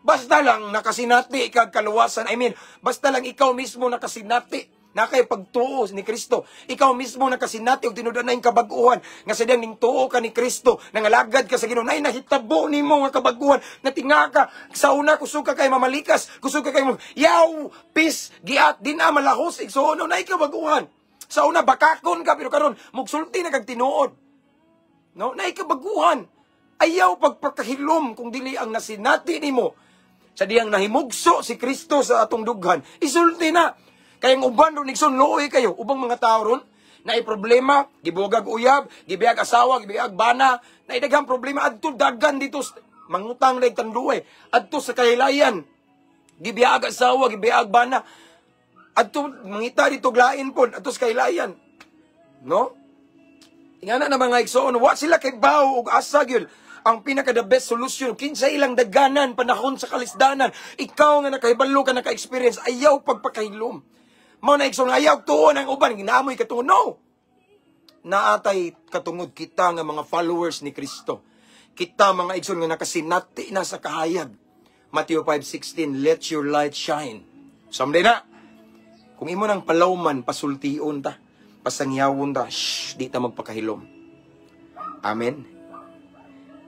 Basta lang nakasinati kag kaluwasan. I mean, basta lang ikaw mismo nakasinati na kay pagtuo ni Kristo. Ikaw mismo nakasinati og tinud-anay kabag-uhan nga sadyang ning tuo ka ni Kristo, nangalagad ka sa Ginoo. Nay nahitabo nimo nga kabag-uhan na tinga ka sa una kusog ka kay mamalikas, kusog ka kay yaw, peace, giat din na malahos igsoon nay kabag-uhan. Sa una bakakon ka pero karon mugsulti na kag tinuod. No, naikabaguhan. Ayaw pagpakahilom kung dili ang nasinati nimo. Sa diyang nahimugso si Kristo sa atong dughan, isulti na. Kaya ang uban ron igsoon looy kayo, ubang mga tao ron, naay problema, gibugag uyab, gibiyag asawa, gibiyag bana, naay daghang problema adto dagan dito mangutang na tanduay adto sa kahilayan. Gibiyag asawa, gibiyag bana, adto mangita dito glain pod adto sa kahilayan. No? Ingana na mga igsoon, wa sila kay bawo og asa gyud. Ang pinaka the best solution kinsa ilang daganan panahon sa kalisdanan. Ikaw nga nakahibalo ka naka-experience ayaw pagpakahilom. Mao na igsoon ayaw tuon ang uban ginaamoy katungod. No. Naatay katungod kita nga mga followers ni Kristo. Kita mga igsoon nga nakasinati na sa kahayag. Matthew 5:16, let your light shine. Someday na. Kung imo nang palawman pasultion ta, pasangyawon ta, di ta magpakahilom. Amen.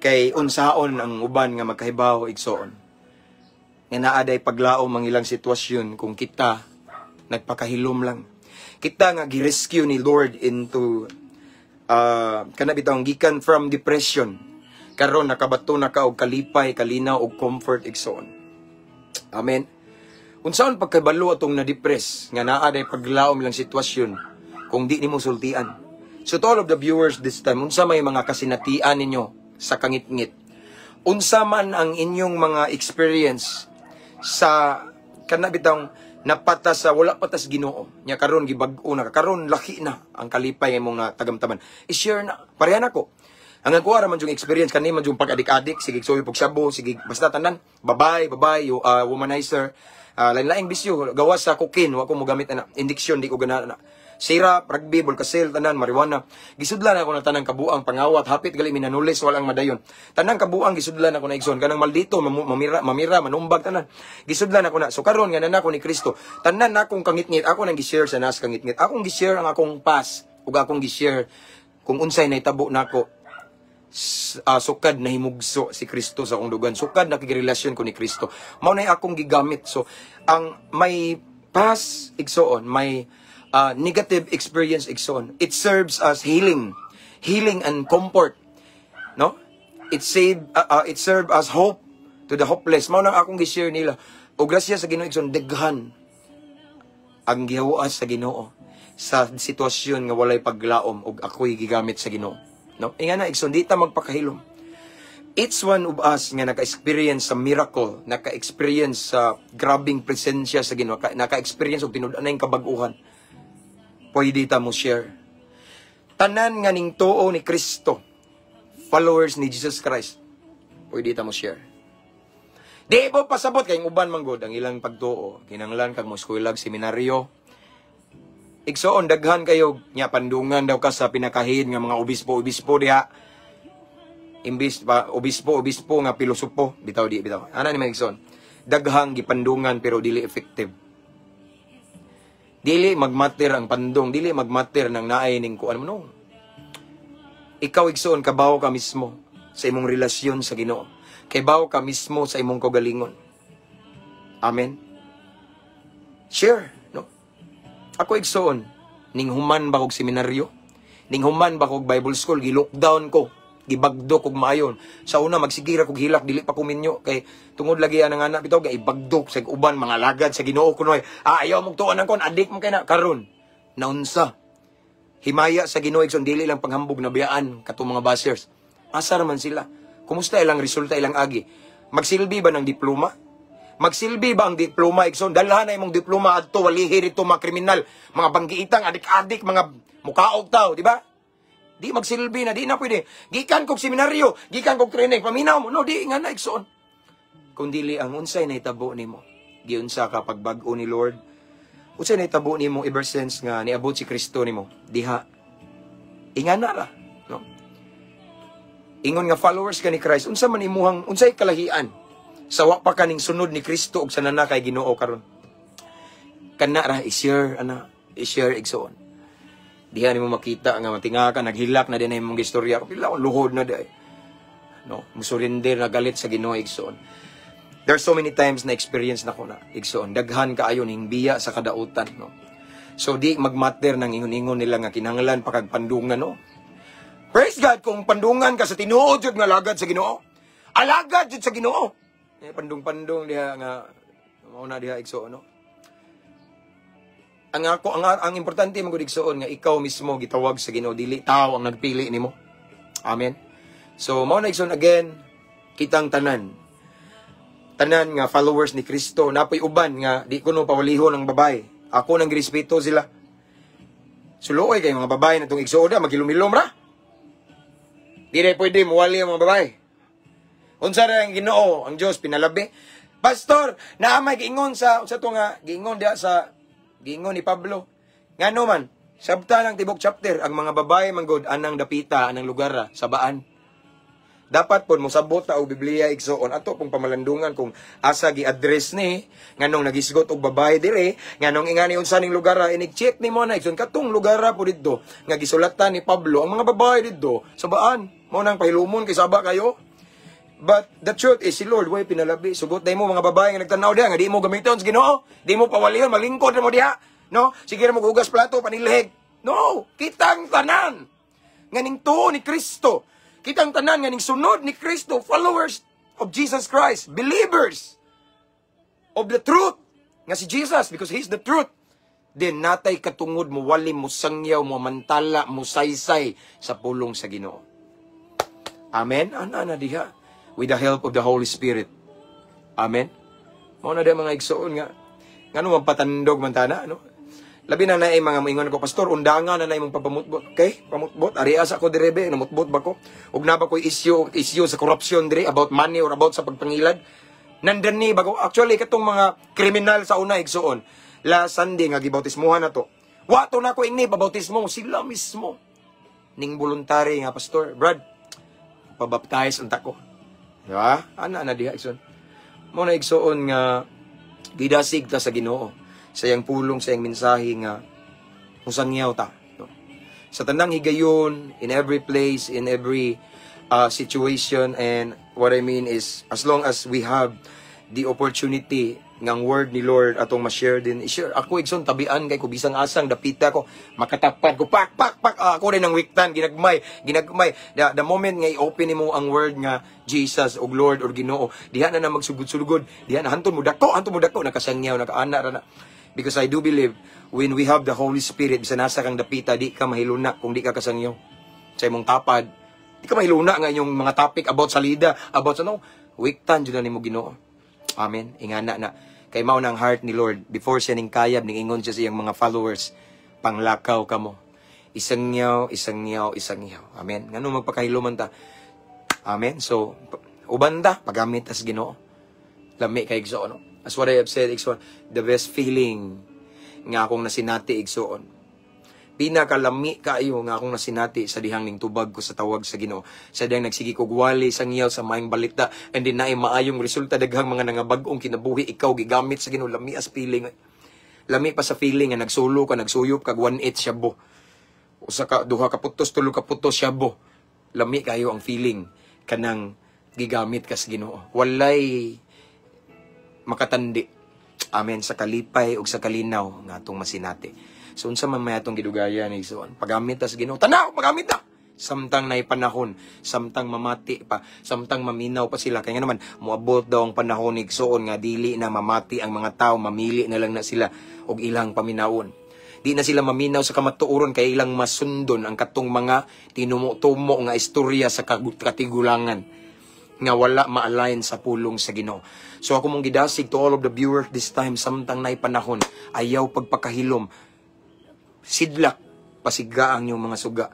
Kay unsaon ang uban nga magkahibaw igsoon. Nga naaday paglaom ang ilang sitwasyon kung kita nagpakahilom lang. Kita nga gi-rescue ni Lord into kana bitang gikan from depression. Karon nakabato na ka og kalipay, kalinaw og comfort igsoon. Amen. Unsaon pagkabalo atong na-depress nga naaday paglaom lang sitwasyon kung di nimo sultian. So to all of the viewers this time, unsa may mga kasinatian ninyo sa kangit-ngit. Unsa man ang inyong mga experience sa kanabitang napata sa wala patas Ginoo. Nya karon gibag-o na karon laki na ang kalipay imong natagamtaman. I-share na pareha nako. Ang kuha man yung experience kanimo yung pag-adik-adik, sige suyo pag sabo, sige basta tanan, babae, womanizer, lain-laing bisyo, gawas sa cocaine, wa ko mo gamit ana, indiction di ko gana na. Sira, rugby, bulkasil, tanan, marijuana. Gisudlan ako ng tanang kabuang pangawat, hapit gali minanulis, walang madayon. Tanang kabuang gisudlan ako na igsoon, kanang maldito, mamira, manumbag, tanan. Gisudlan ako na. So karon nga ako ni Kristo, tanan na akong kangit-ngit, ako nang gishare sa nas kangit-ngit. Akong gishare ang akong past, ug akong gishare kung unsay naitabo nako. Sukad na himugso si Kristo sa akong dugan. Sukad na kigirelasyon ko ni Kristo. Mao na akong gigamit. So, ang may past igsoon, may negative experience igsoon. It serves as healing and comfort. No? It serves as hope to the hopeless. Mao nang akong gi-share nila. O grasya sa Ginoo igsoon daghan ang gihawas sa Ginoo sa sitwasyon nga walay paglaom ug ako'y gigamit sa Ginoo. No? Ingana igsoon di ta magpakahilom. Each one of us nga naka-experience sa miracle, naka-experience sa grabing presensya sa Ginoo, naka-experience og tinud-anay kabag-uhan. Pwede ta mo share. Tanan nga ning tuo ni Kristo, followers ni Jesus Christ, pwede ta mo share. Di po pasabot kay uban man gud ang ilang pagtuo, kinahanglan kag mo eskwela, seminaryo. Igsoon daghan kayo nya pandungan daw ka sa pinakahin nga mga obispo diha. Imbis pa obispo nga pilosopo, bitaw. Ana ni Igsoon. Daghang gipandungan pero dili effective. Dili magmatter ang pandong, dili magmatter ng naay ning kuan mo no. Ikaw igsoon kabaw ka mismo sa imong relasyon sa Ginoo. Kabaw ka mismo sa imong kaugalingon. Amen. Share, no? Ako igsoon ning human ba kog seminaryo, ning human ba kog Bible school, gi-lockdown ko, gibagdok kog maayon. Sa una magsigira kog hilak dili pa kuminyo kay tungod lagi ang anak bitaw kay ibagdok sa uban mga lagad sa Ginoo kunoy. Ayaw mong tuon ang kon adik mo kay na karon. Naunsa? Himaya sa Ginoo igsoon dili lang panghambog na biyaan katong mga bashers. Asa man sila? Kumusta ilang resulta ilang agi? Magsilbi ba ng diploma? Magsilbi ba ang diploma igsoon? Dalhan na imong diploma adto walihi rito mga kriminal, mga banggiitang adik-adik, mga mukaog tao, di ba? Di magsilbi na, di na pwede. Gikan kog seminaryo, gikan kog training, paminaw mo. No, di nga na igsoon. Kung dili ang unsay na itabo nimo, giunsa ka pagbag-o ni Lord. Unsay na itabo nimo ever since nga niabot si Kristo nimo, diha. Ingana ra, no? Ingon nga followers ka ni Christ, unsa man imuhang unsay kalahian sa wa pa kaning sunod ni Kristo ug sa nana kay Ginoo karon. Kana ra i-share igsoon. Diha nimo makita nga matinga ka naghilak na din imong istorya. Pila luhod na day. No, musurinder na galit sa Ginoo igsoon. There's so many times na experience na ko na igsoon. Daghan kaayo ning biya sa kadautan, no. So di magmatter nang ingon-ingon nila nga kinahanglan pa kag pandungan, no. Praise God kung pandungan ka sa tinuod jud nga lagad sa Ginoo. Alagad jud sa Ginoo. Pandung-pandung diha nga mao na diha igsoon, no. ang importante man gud igsoon nga ikaw mismo gitawag sa Ginoo, dili tao ang nagpili nimo. Amen. So mao na igsoon again, kitang tanan nga followers ni Kristo, napoy uban nga di kuno pawalihon ang babae. Ako nang girespeto sila. Suluoy kay mga babae na itong igsoon magilom-ilom ra. Di rin pwede muwali ang mga babae. Unsa ra ang Ginoo, ang Dios pinalabi. Pastor, naamay giingon sa to nga giingon dia sa giingon ni Pablo. Ngano man, sabta ng tibok chapter ang mga babae manggod anang dapita anang lugar sa baan. Dapat po mosabot ta og Biblia igsoon ato pong pamalandungan kung asa gi-address ni nganong nagisgot og babae dire nganong ingani unsa ning lugar inig-check ni mo na igsoon katong lugar po didto nga gisulatan ni Pablo ang mga babae didto sa baan mo nang pahilumon kay saba kayo. But the truth is si Lord way pinalabi sugot day mo mga babae nga nagtanaw diha nga di mo gamiton sa Ginoo, di mo pawalihon malingkod mo diha, no? Sige ra mo gugas plato panilhig. No, kitang tanan nganing tuo ni Kristo. Kitang tanan nga ning sunod ni Kristo, followers of Jesus Christ, believers of the truth nga si Jesus because He's the truth. Then natay katungod mo wali mo sangyaw mo mantala mo saysay sa pulong sa Ginoo. Amen. Ana diha with the help of the Holy Spirit. Amen. Mao na diha mga igsoon nga ngano magpatandog man tana, no? Labi na naay mga moingon ko, pastor, undangan na naay mong pamutbot. Okay? Pamutbot. Ari asa ko direbe, namutbot ba ko? Ug na ba ko issue sa corruption dire about money or about sa pagpangilad? Nandan ni bago actually katong mga kriminal sa una igsoon. La Sunday nga gibautismuhan na to. Wato na ko ingni pabautismo sila mismo. Ning voluntary nga pastor, Brad, pabaptize unta ko. Di ba? Ana na diha igsoon. Mo na igsoon nga gidasig ta sa Ginoo. Sayang pulong, sayang mensahe nga musangyaw ta. No? Sa tanang higayon, in every place, in every situation, and what I mean is, as long as we have the opportunity ngang word ni Lord atong ma-share din, i-share. Ako igsoon tabian kay ko bisang asang dapita ko, makatapat ko, pak, ako rin ang wiktan, ginagmay. The moment nga i-open mo ang word nga Jesus o Lord or Ginoo, diha na magsugod-sugod, diha na hantun mo dako, nakasangyaw, nakaana ra na. Because I do believe, when we have the Holy Spirit, bisa nasa kang dapita, di ka mahiluna kung di ka kasangyaw. Sa imong tapad, di ka mahiluna nga inyong mga topic about salida, about sa no, wiktan dyan na ni mo Ginoo. Amen. Ingana na. Kay mao na ang heart ni Lord, before siya ning kayab, ning ingon siya sa iyang mga followers, panglakaw ka mo. Isangyaw. Amen. Ngano magpakahiluman ta. Amen. So, uban ta, paggamit as Ginoo. Lami kay igsoon, no? As what I have said, igsoon, the best feeling nga akong nasinati, igsoon. Pinakalami kayo nga akong nasinati sa dihang ning tubag ko sa tawag sa Ginoo. Sa dihang nagsigi ko gwali sa ngiyaw sa maayong balita, and then naay maayong resulta, daghang mga nangabag-ong kinabuhi, ikaw gigamit sa Ginoo. Lami as feeling. Lami pa sa feeling nga nagsulo ka, nagsuyop ka, 1-8 syabo. Usa ka, 2 ka putos, 3 ka putos syabo. Lami kayo ang feeling kanang gigamit ka sa Ginoo. Walay makatandi. Amen. Sa kalipay o sa kalinaw nga atong masinati. So, unsa man may atong gidugaya ni igsoon. Pagamit ta sa Ginoo. Tanaw, pagamit ta! Samtang nay panahon, samtang mamati pa, samtang maminaw pa sila. Kaya nga naman, muabot daw ang panahon ni igsoon nga dili na mamati ang mga tao, mamili na lang na sila og ilang paminawon. Di na sila maminaw sa kamatuoron kay ilang masundon ang katong mga tinumo-tumo nga istorya sa katigulangan nga wala ma-align sa pulong sa Ginoo. So ako mong gidasig to all of the viewers this time, samtang nay panahon, ayaw pagpakahilom, sidlak, pasigaang yung mga suga,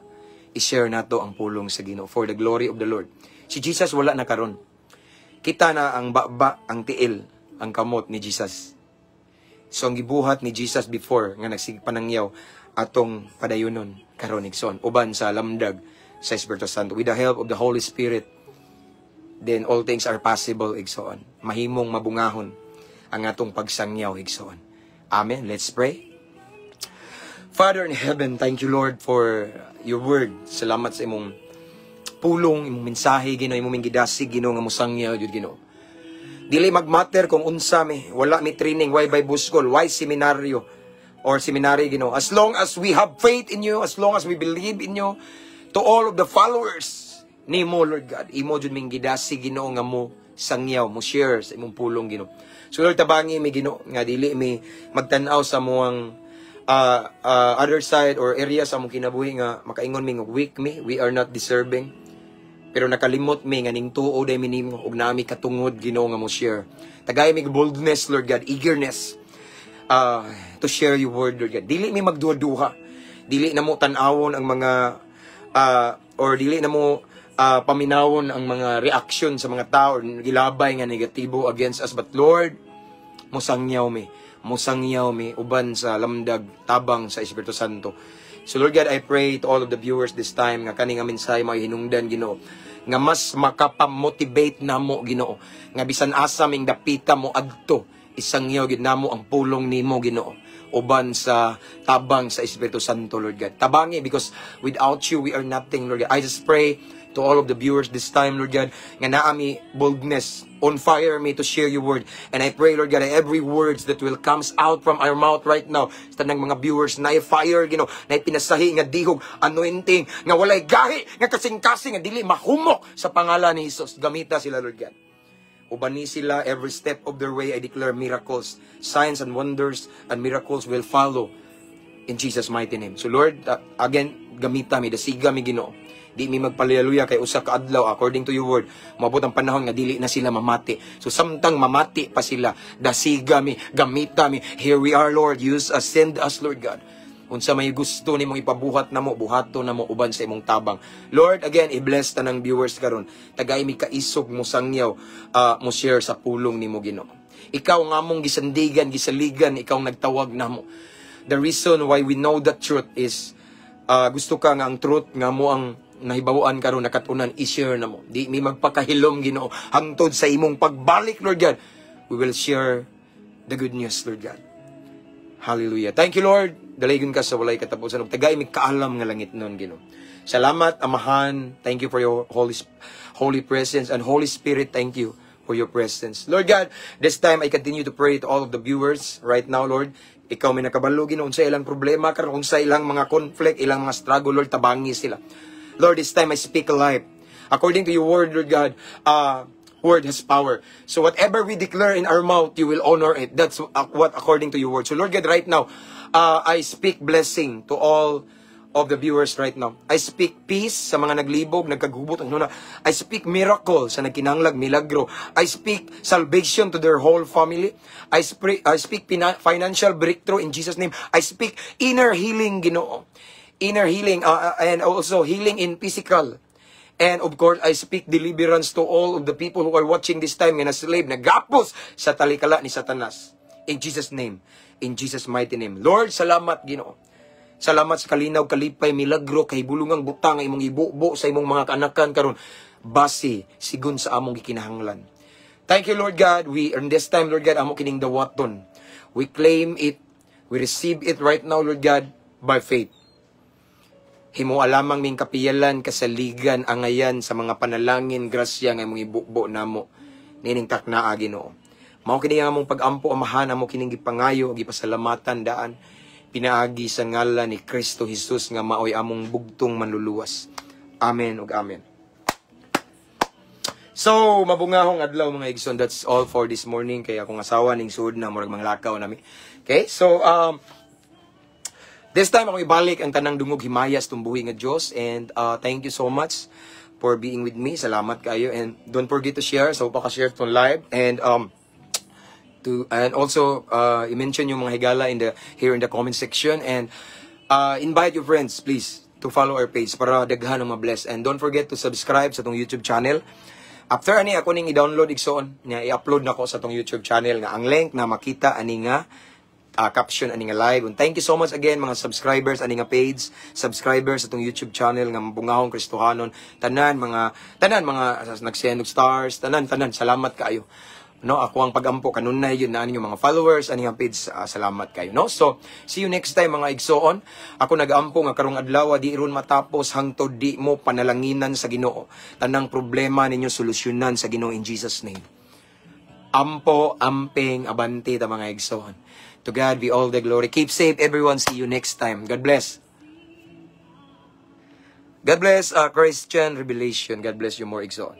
i-share nato ang pulong sa Ginoo for the glory of the Lord. Si Jesus wala na karon. Kita na ang baba, ang tiil, ang kamot ni Jesus. So ang gibuhat ni Jesus before nga nagsigpanangyaw atong padayunon karon igsoon uban sa lamdag sa Espiritu Santo with the help of the Holy Spirit. Then all things are possible, igsoon. Mahimong mabungahon ang atong pagsangyaw, igsoon. Amen. Let's pray. Father in heaven, thank you Lord for your word. Salamat sa imong pulong, imong mensahe, Ginoo, imong gidasig, Ginoo, nga musangyaw, jud Ginoo. Dili magmatter kung unsa mi, wala mi training, why Bible school, why seminaryo, or seminary, Ginoo. As long as we have faith in you, as long as we believe in you, to all of the followers, ni mo, Lord God, imo jud ming gidasig, Ginoo, nga mo sangyaw, mo share sa imong pulong, Ginoo. So Lord, tabangi mi, Ginoo, nga dili mi magtan-aw sa muang other side or area sa among kinabuhi nga makaingon mi nga weak mi, we are not deserving. Pero nakalimot mi nga ning tuo day minimo ug nami katungod Ginoo nga mo share. Tagay mi boldness Lord God, eagerness to share your word Lord God. Dili mi magduha-duha. Dili na mo tan-awon ang mga or dili na mo paminawon ang mga reaction sa mga tao gilabay nga negatibo against us, but Lord, musangyaw mi uban sa lamdag tabang sa Espiritu Santo. So Lord God, I pray to all of the viewers this time nga kani nga mensahe mao hinungdan Ginoo, nga mas makapamotivate namo Ginoo, nga bisan asa ming dapita mo adto isangyaw gid namo ang pulong nimo Ginoo uban sa tabang sa Espiritu Santo Lord God. Tabangi, because without you we are nothing Lord God. I just pray to all of the viewers this time, Lord God, nga naami boldness, on fire me to share your word. And I pray, Lord God, every words that will comes out from our mouth right now, sa tanang mga viewers, na fire, Ginoo, na pinasahi, nga dihog, anointing, nga walay gahi, nga kasing-kasing, nga dili mahumok sa pangalan ni Jesus. Gamita sila, Lord God. Ubani sila every step of their way. I declare miracles, signs and wonders, and miracles will follow in Jesus' mighty name. So, Lord, again, gamita mi, dasiga mi, Ginoo. Di mi magpalaluya kay usa ka adlaw according to your word. Mabot ang panahon nga dili na sila mamati. So samtang mamati pa sila, dasiga mi, gamita mi. Here we are, Lord. Use us, send us, Lord God. Unsa may gusto nimong ipabuhat namo, buhato namo uban sa imong tabang. Lord, again, i-bless tanang viewers karon. Tagay mi kaisog mo sangyaw, mo share sa pulong nimo Ginoo. Ikaw nga mong gisandigan, gisaligan, ikaw nagtawag namo. The reason why we know the truth is gusto ka nga ang truth nga mo ang nahibawan karon nakatunan i-share na mo. Di mi magpakahilom Ginoo hangtod sa imong pagbalik Lord God. We will share the good news Lord God. Hallelujah. Thank you Lord. Dalaygon ka sa walay katapusan ug tagay mi kaalam nga langit nun Ginoo. Salamat Amahan. Thank you for your holy presence, and Holy Spirit, thank you for your presence. Lord God, this time I continue to pray to all of the viewers right now Lord. Ikaw may nakabalo Ginoo sa ilang problema karon, sa ilang mga conflict, ilang mga struggle Lord, tabangi sila. Lord, this time I speak life. According to your word, Lord God, word has power. So whatever we declare in our mouth, you will honor it. That's what according to your word. So Lord God, right now, I speak blessing to all of the viewers right now. I speak peace sa mga naglibog, nagkagubot. I speak miracle sa nagkinanglag, milagro. I speak salvation to their whole family. I speak financial breakthrough in Jesus' name. I speak inner healing, Ginoo. Inner healing and also healing in physical. And of course, I speak deliverance to all of the people who are watching this time nga na-slave, nagapos sa talikala ni Satanas. In Jesus' name. In Jesus' mighty name. Lord, salamat Ginoo. Salamat sa kalinaw, kalipay, milagro, kay bulungang butang imong ibubo sa imong mga kanakan karon base sigun sa among gikinahanglan. Thank you Lord God. We in this time Lord God, amo kining dawaton. We claim it. We receive it right now Lord God by faith. Himo alamang ming kapiyalan, kasaligan, angayan sa mga panalangin, grasya nga imong ibubo namo nining taknaa Ginoo. Mao kini nga among pag-ampo Amahan, amo kining gipangayo ug gipasalamatan daan pinaagi sa ngalan ni Kristo Jesus nga maoy among bugtong manluluwas. Amen ug amen. So, mabungahong adlaw mga igsoon. That's all for this morning. Kaya akong asawa ning suod na murag mga lakaw nami. Okay? So, this time ako ibalik ang tanang dungog himayas tumbuhi nga Dios, and thank you so much for being with me. Salamat kayo, and don't forget to share. So paka-share to live, and also i-mention yung mga higala here in the comment section, and invite your friends please to follow our page para daghan ang ma-bless, and don't forget to subscribe sa tong YouTube channel. After ani ako ning i-download igsoon niya, i-upload nako sa tong YouTube channel nga ang link na makita ani nga caption ani nga live. And thank you so much again mga subscribers ani nga page, subscribers sa tong YouTube channel nga Bungahong Kristohanon, tanan mga nag-send og stars, tanan salamat kaayo. No, ako ang pagampo kanunay yun na yung mga followers ani nga page, salamat kayo, no. So see you next time mga igsoon. Ako nagaampo nga karong adlaw di ron matapos hangtod di mo panalanginan sa Ginoo, tanang problema ninyo solusyonan sa Ginoo in Jesus name. Ampo, amping, abante ta mga igsoon. To God be all the glory. Keep safe everyone. See you next time. God bless. God bless Christian Revelation. God bless you more igsoon.